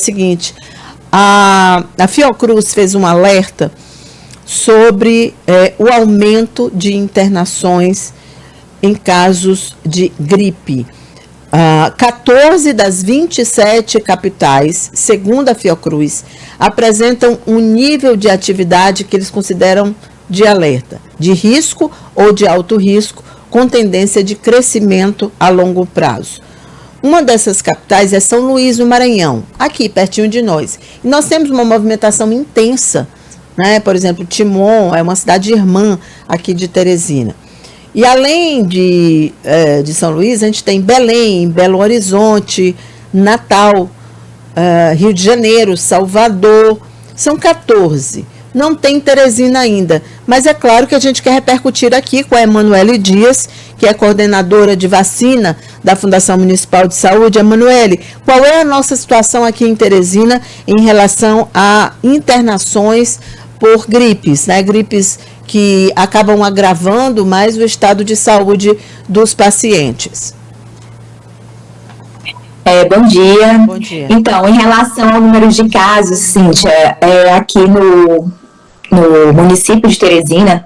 o seguinte, a Fiocruz fez um alerta sobre o aumento de internações em casos de gripe. 14 das 27 capitais, segundo a Fiocruz, apresentam um nível de atividade que eles consideram de alerta, de risco ou de alto risco, com tendência de crescimento a longo prazo. Uma dessas capitais é São Luís, no Maranhão, aqui pertinho de nós. E nós temos uma movimentação intensa, né? Por exemplo, Timon é uma cidade irmã aqui de Teresina. E além de São Luís, a gente tem Belém, Belo Horizonte, Natal, Rio de Janeiro, Salvador, são 14. Não tem Teresina ainda, mas é claro que a gente quer repercutir aqui com a Emanuele Dias, que é coordenadora de vacina da Fundação Municipal de Saúde. Emanuele, qual é a nossa situação aqui em Teresina em relação a internações por gripes, né? Gripes que acabam agravando mais o estado de saúde dos pacientes. Bom dia. Bom dia. Então, em relação ao número de casos, Cíntia, aqui no município de Teresina,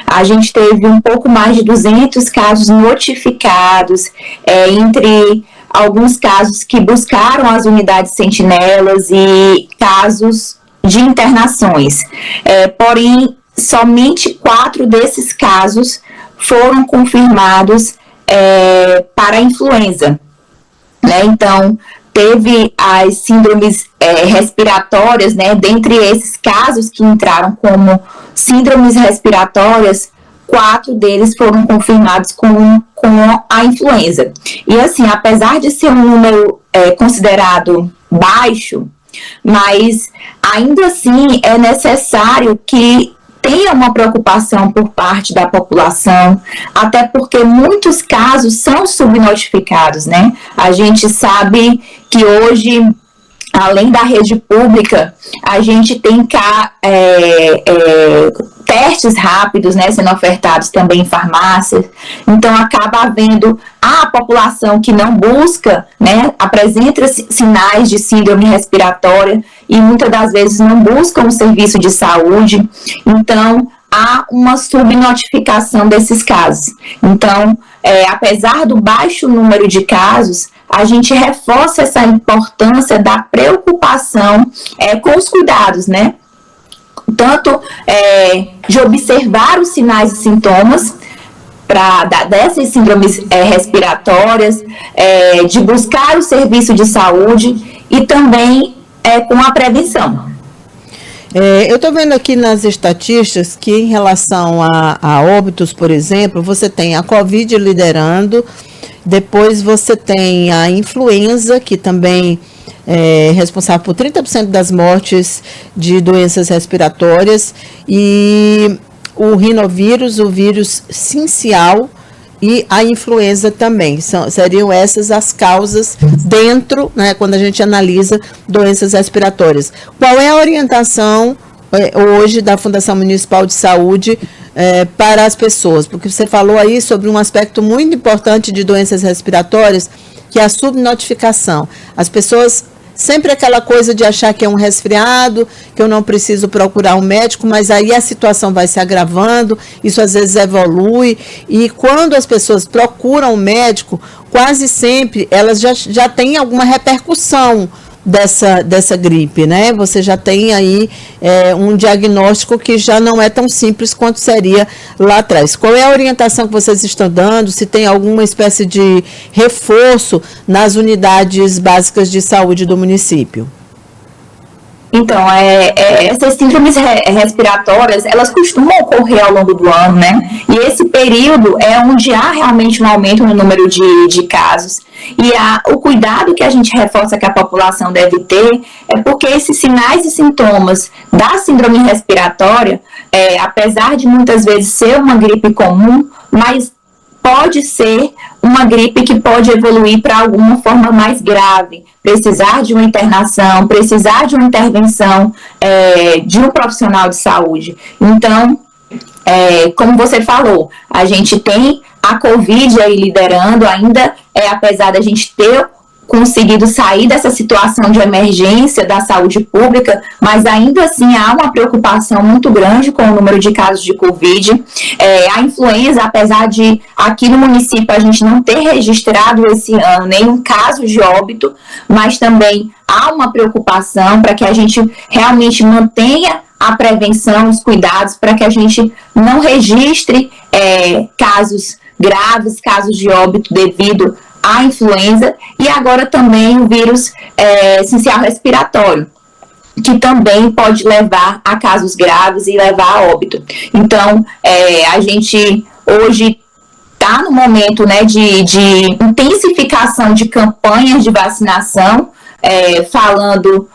a gente teve um pouco mais de 200 casos notificados, entre alguns casos que buscaram as unidades sentinelas e casos de internações. Porém, somente 4 desses casos foram confirmados para a influenza, né? Então, teve as síndromes respiratórias, né? Dentre esses casos que entraram como síndromes respiratórias, 4 deles foram confirmados com a influenza. E assim, apesar de ser um número considerado baixo, mas ainda assim é necessário que tenha uma preocupação por parte da população, até porque muitos casos são subnotificados, né? A gente sabe que hoje, além da rede pública, a gente tem testes rápidos, né, sendo ofertados também em farmácias. Então, acaba havendo a população que não busca, né, apresenta sinais de síndrome respiratória e muitas das vezes não buscam um serviço de saúde. Então, há uma subnotificação desses casos. Então, apesar do baixo número de casos, a gente reforça essa importância da preocupação com os cuidados, né? Tanto de observar os sinais e sintomas dessas síndromes respiratórias, de buscar o serviço de saúde e também com a prevenção. Eu estou vendo aqui nas estatísticas que em relação a óbitos, por exemplo, você tem a Covid liderando, depois você tem a influenza, que também é responsável por 30% das mortes de doenças respiratórias, e o rinovírus, o vírus sincial e a influenza também. Seriam essas as causas dentro, né, quando a gente analisa doenças respiratórias. Qual é a orientação hoje da Fundação Municipal de Saúde para as pessoas? Porque você falou aí sobre um aspecto muito importante de doenças respiratórias, que é a subnotificação. As pessoas, sempre aquela coisa de achar que é um resfriado, que eu não preciso procurar um médico, mas aí a situação vai se agravando, isso às vezes evolui, e quando as pessoas procuram um médico, quase sempre elas já têm alguma repercussão dessa gripe, né? Você já tem aí um diagnóstico que já não é tão simples quanto seria lá atrás. Qual é a orientação que vocês estão dando? Se tem alguma espécie de reforço nas unidades básicas de saúde do município? Então, essas síndromes respiratórias, elas costumam ocorrer ao longo do ano, né? E esse período é onde há realmente um aumento no número de casos. E o cuidado que a gente reforça que a população deve ter é porque esses sinais e sintomas da síndrome respiratória, apesar de muitas vezes ser uma gripe comum, mas pode ser uma gripe que pode evoluir para alguma forma mais grave, precisar de uma internação, precisar de uma intervenção de um profissional de saúde. Então, como você falou, a gente tem a Covid aí liderando ainda, apesar da gente ter conseguido sair dessa situação de emergência da saúde pública, mas ainda assim há uma preocupação muito grande com o número de casos de Covid. A influenza, apesar de aqui no município a gente não ter registrado esse ano nenhum caso de óbito, mas também há uma preocupação para que a gente realmente mantenha a prevenção, os cuidados, para que a gente não registre casos graves, casos de óbito devido à influenza, e agora também o vírus essencial respiratório, que também pode levar a casos graves e levar a óbito. Então, a gente hoje está no momento, né, de intensificação de campanhas de vacinação, falando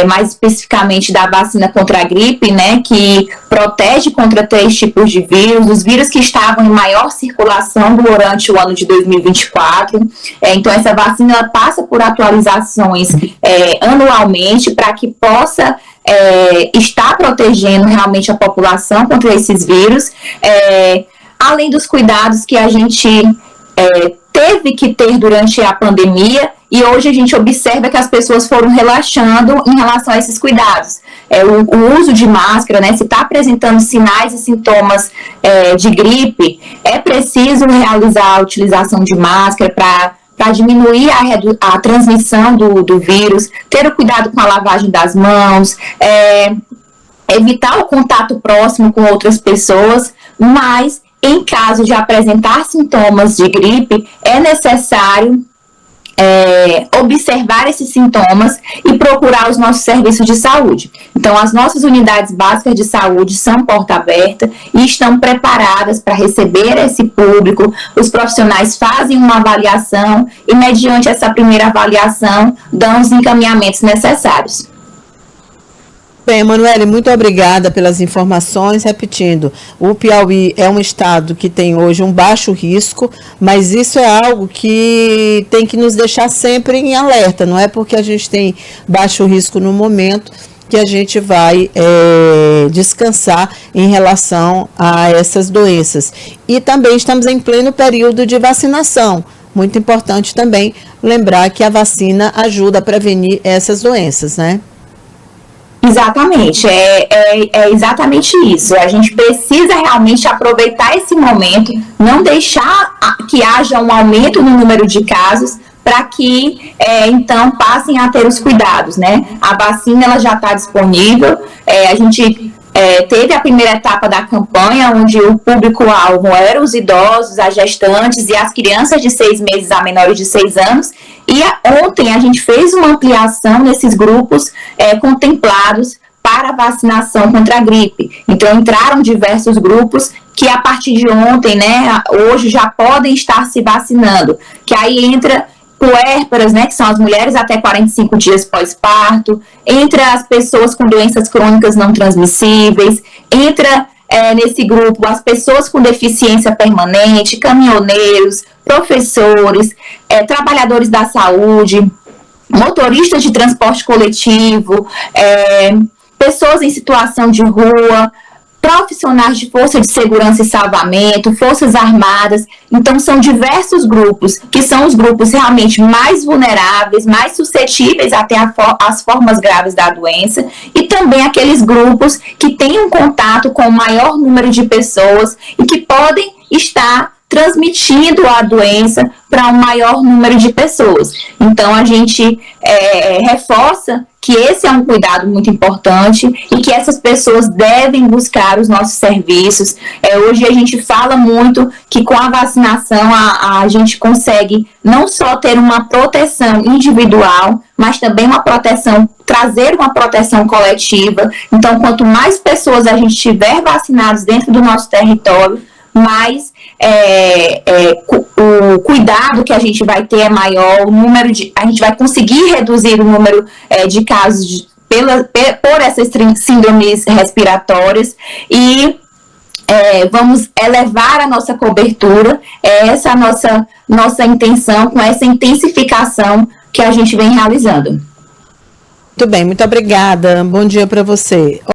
mais especificamente da vacina contra a gripe, né, que protege contra 3 tipos de vírus, os vírus que estavam em maior circulação durante o ano de 2024. Então, essa vacina ela passa por atualizações anualmente para que possa estar protegendo realmente a população contra esses vírus, além dos cuidados que a gente teve que ter durante a pandemia, e hoje a gente observa que as pessoas foram relaxando em relação a esses cuidados. O uso de máscara, né, se está apresentando sinais e sintomas de gripe, é preciso realizar a utilização de máscara para diminuir a transmissão do vírus, ter o cuidado com a lavagem das mãos, evitar o contato próximo com outras pessoas, mas em caso de apresentar sintomas de gripe, é necessário observar esses sintomas e procurar os nossos serviços de saúde. Então, as nossas unidades básicas de saúde são porta aberta e estão preparadas para receber esse público. Os profissionais fazem uma avaliação e, mediante essa primeira avaliação, dão os encaminhamentos necessários. Bem, Emanuele, muito obrigada pelas informações. Repetindo, o Piauí é um estado que tem hoje um baixo risco, mas isso é algo que tem que nos deixar sempre em alerta. Não é porque a gente tem baixo risco no momento que a gente vai descansar em relação a essas doenças. E também estamos em pleno período de vacinação. Muito importante também lembrar que a vacina ajuda a prevenir essas doenças, né? Exatamente, é exatamente isso. A gente precisa realmente aproveitar esse momento, não deixar que haja um aumento no número de casos, para que, então, passem a ter os cuidados, né? A vacina, ela já está disponível, a gente teve a primeira etapa da campanha, onde o público-alvo eram os idosos, as gestantes e as crianças de 6 meses a menores de 6 anos, e ontem a gente fez uma ampliação nesses grupos contemplados para a vacinação contra a gripe. Então, entraram diversos grupos que, a partir de ontem, né, hoje já podem estar se vacinando, que aí entra puérperas, né, que são as mulheres até 45 dias pós-parto, entra as pessoas com doenças crônicas não transmissíveis, entra nesse grupo as pessoas com deficiência permanente, caminhoneiros, professores, trabalhadores da saúde, motoristas de transporte coletivo, pessoas em situação de rua, profissionais de força de segurança e salvamento, forças armadas. Então, são diversos grupos, que são os grupos realmente mais vulneráveis, mais suscetíveis até as formas graves da doença, e também aqueles grupos que têm um contato com o maior número de pessoas e que podem estar transmitindo a doença para um maior número de pessoas. Então, a gente reforça que esse é um cuidado muito importante e que essas pessoas devem buscar os nossos serviços. Hoje a gente fala muito que com a vacinação a gente consegue não só ter uma proteção individual, mas também trazer uma proteção coletiva. Então, quanto mais pessoas a gente tiver vacinados dentro do nosso território, mais o cuidado que a gente vai ter é maior, a gente vai conseguir reduzir o número de casos por essas síndromes respiratórias e vamos elevar a nossa cobertura. Essa é a nossa intenção com essa intensificação que a gente vem realizando. Muito bem, muito obrigada. Bom dia para você.